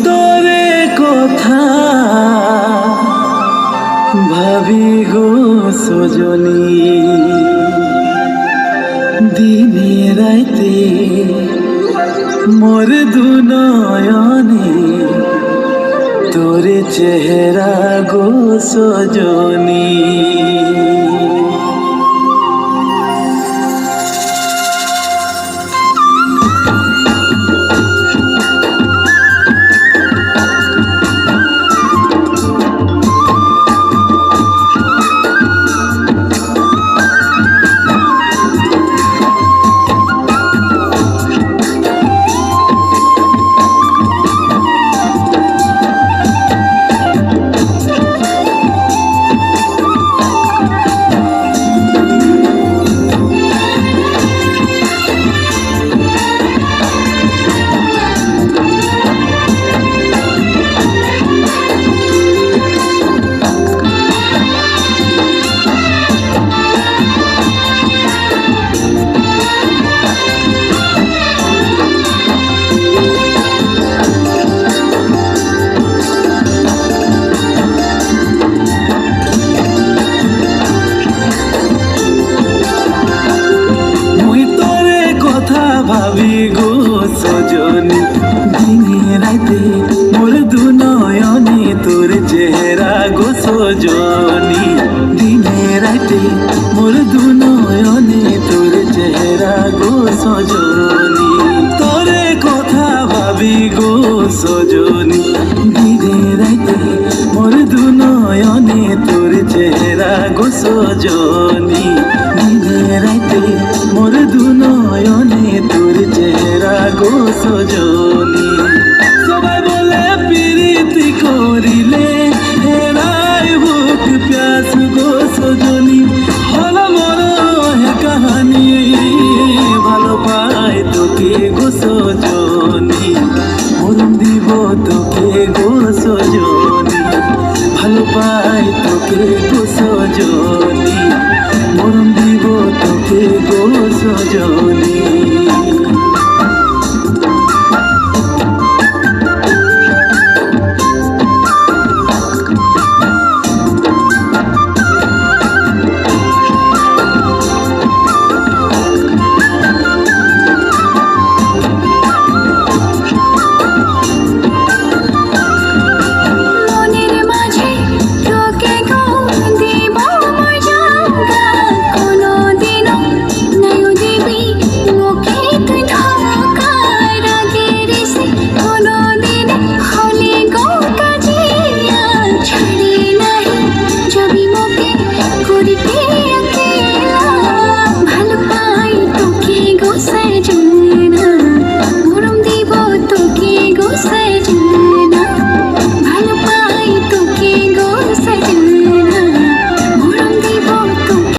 তোরে কথা ভাবি গো সজনী, দিনে রাইতে মোর দু নয়নে তোরে চেহারা গো সজনী। ভাবি গো সজনী, দিনে রাইতে মোর দু নয়নে তোর চেহারা গো সজনী, দিনে রাইতে মোর দু নয়নে তোর চেহারা গো সজনী। তোরে কথা ভাবি গো সজনী, দিনে রাইতে মোর দু নয়নে তোর চেহারা গো সজনী, দিনে রাইতে মোর দু নয়নে তোর চেহারা গো সজনী। সবাই বলে প্রীতি করিলে হেরাই বুক প্যাস গো সজনী, হল মর হে কাহানি ভালো পাই তোকে গো সজনী।